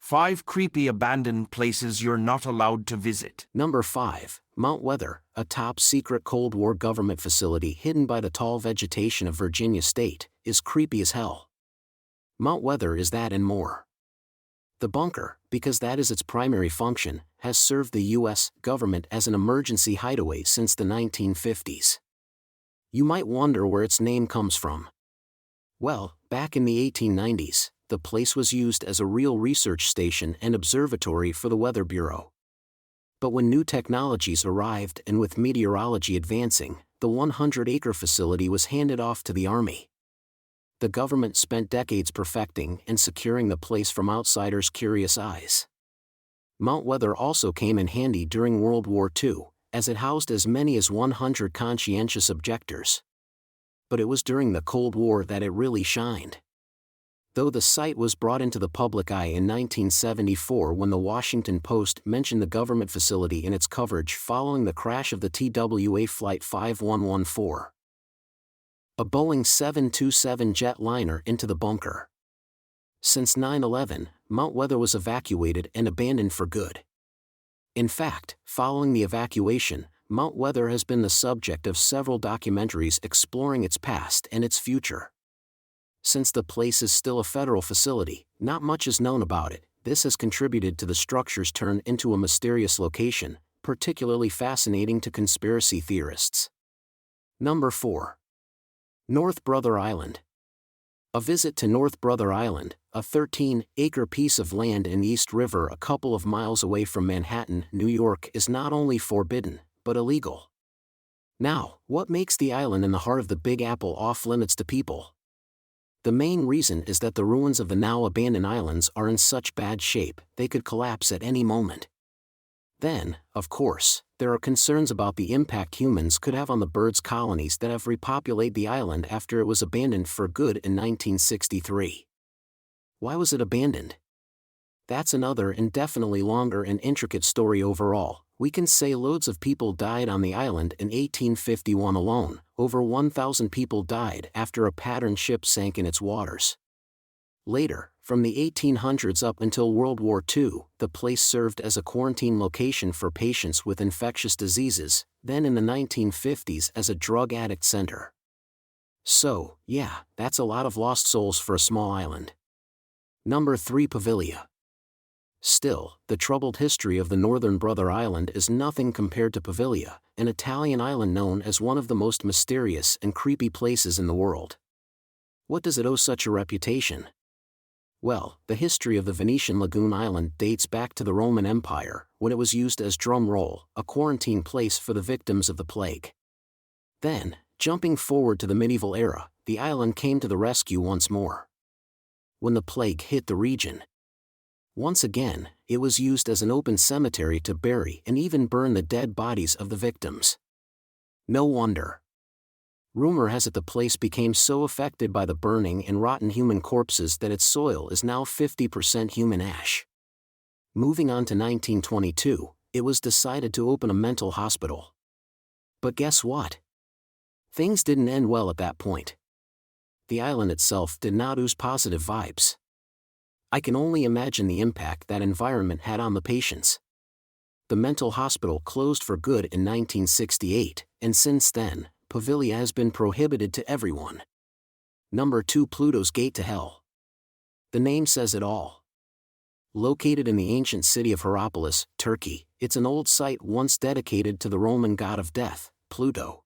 5 creepy abandoned places you're not allowed to visit. Number 5. Mount Weather, a top-secret Cold War government facility hidden by the tall vegetation of Virginia State, is creepy as hell. Mount Weather is that and more. The bunker, because that is its primary function, has served the U.S. government as an emergency hideaway since the 1950s. You might wonder where its name comes from. Well, back in the 1890s, the place was used as a real research station and observatory for the Weather Bureau. But when new technologies arrived and with meteorology advancing, the 100-acre facility was handed off to the Army. The government spent decades perfecting and securing the place from outsiders' curious eyes. Mount Weather also came in handy during World War II, as it housed as many as 100 conscientious objectors. But it was during the Cold War that it really shined. Though the site was brought into the public eye in 1974 when the Washington Post mentioned the government facility in its coverage following the crash of the TWA Flight 5114. A Boeing 727 jetliner into the bunker. Since 9/11, Mount Weather was evacuated and abandoned for good. In fact, following the evacuation, Mount Weather has been the subject of several documentaries exploring its past and its future. Since the place is still a federal facility, not much is known about it. This has contributed to the structure's turn into a mysterious location, particularly fascinating to conspiracy theorists. Number 4. North Brother Island. A visit to North Brother Island, a 13-acre piece of land in East River a couple of miles away from Manhattan, New York, is not only forbidden, but illegal. Now, what makes the island in the heart of the Big Apple off-limits to people? The main reason is that the ruins of the now abandoned islands are in such bad shape, they could collapse at any moment. Then, of course, there are concerns about the impact humans could have on the birds' colonies that have repopulated the island after it was abandoned for good in 1963. Why was it abandoned? That's another and definitely longer and intricate story overall. We can say loads of people died on the island in 1851 alone. Over 1,000 people died after a pattern ship sank in its waters. Later, from the 1800s up until World War II, the place served as a quarantine location for patients with infectious diseases, then in the 1950s as a drug addict center. So, yeah, that's a lot of lost souls for a small island. Number 3. Pavilia. Still, the troubled history of the Northern Brother Island is nothing compared to Pavilia, an Italian island known as one of the most mysterious and creepy places in the world. What does it owe such a reputation? Well, the history of the Venetian lagoon island dates back to the Roman Empire, when it was used as drum roll, a quarantine place for the victims of the plague. Then, jumping forward to the medieval era, the island came to the rescue once more. When the plague hit the region, once again, it was used as an open cemetery to bury and even burn the dead bodies of the victims. No wonder. Rumor has it the place became so affected by the burning and rotten human corpses that its soil is now 50% human ash. Moving on to 1922, it was decided to open a mental hospital. But guess what? Things didn't end well at that point. The island itself did not ooze positive vibes. I can only imagine the impact that environment had on the patients. The mental hospital closed for good in 1968, and since then, Pavilia has been prohibited to everyone. Number 2. Pluto's Gate to Hell. The name says it all. Located in the ancient city of Hierapolis, Turkey, it's an old site once dedicated to the Roman god of death, Pluto.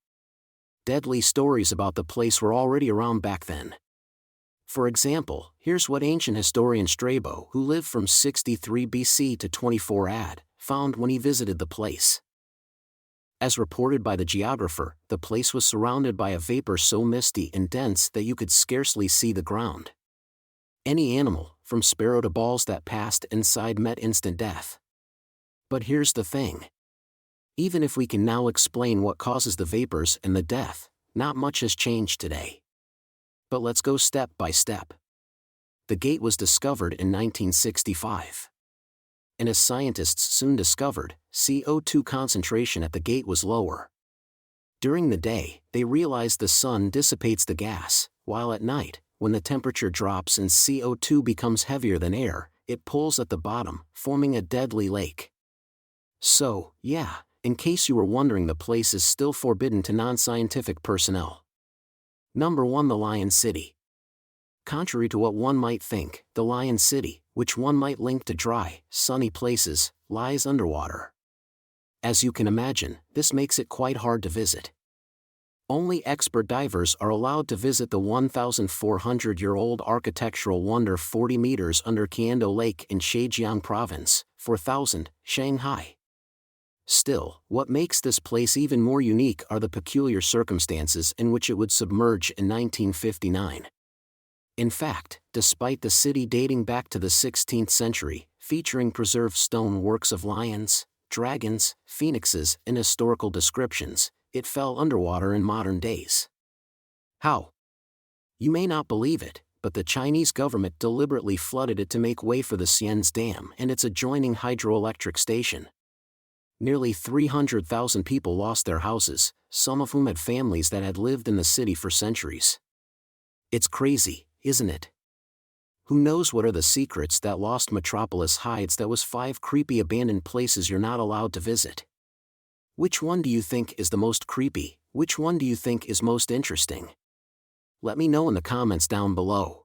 Deadly stories about the place were already around back then. For example, here's what ancient historian Strabo, who lived from 63 BC to 24 AD, found when he visited the place. As reported by the geographer, the place was surrounded by a vapor so misty and dense that you could scarcely see the ground. Any animal, from sparrow to balls that passed inside met instant death. But here's the thing. Even if we can now explain what causes the vapors and the death, not much has changed today. But let's go step by step. The gate was discovered in 1965. And as scientists soon discovered, CO2 concentration at the gate was lower. During the day, they realized the sun dissipates the gas, while at night, when the temperature drops and CO2 becomes heavier than air, it pulls at the bottom, forming a deadly lake. So, yeah, in case you were wondering, the place is still forbidden to non-scientific personnel. Number 1. The Lion City. Contrary to what one might think, the Lion City, which one might link to dry, sunny places, lies underwater. As you can imagine, this makes it quite hard to visit. Only expert divers are allowed to visit the 1,400-year-old architectural wonder 40 meters under Qiando Lake in Zhejiang Province, 4,000, Shanghai. Still, what makes this place even more unique are the peculiar circumstances in which it would submerge in 1959. In fact, despite the city dating back to the 16th century, featuring preserved stone works of lions, dragons, phoenixes, and historical descriptions, it fell underwater in modern days. How? You may not believe it, but the Chinese government deliberately flooded it to make way for the Xians Dam and its adjoining hydroelectric station. Nearly 300,000 people lost their houses, some of whom had families that had lived in the city for centuries. It's crazy, isn't it? Who knows what are the secrets that lost metropolis hides? That was 5 creepy abandoned places you're not allowed to visit. Which one do you think is the most creepy? Which one do you think is most interesting? Let me know in the comments down below.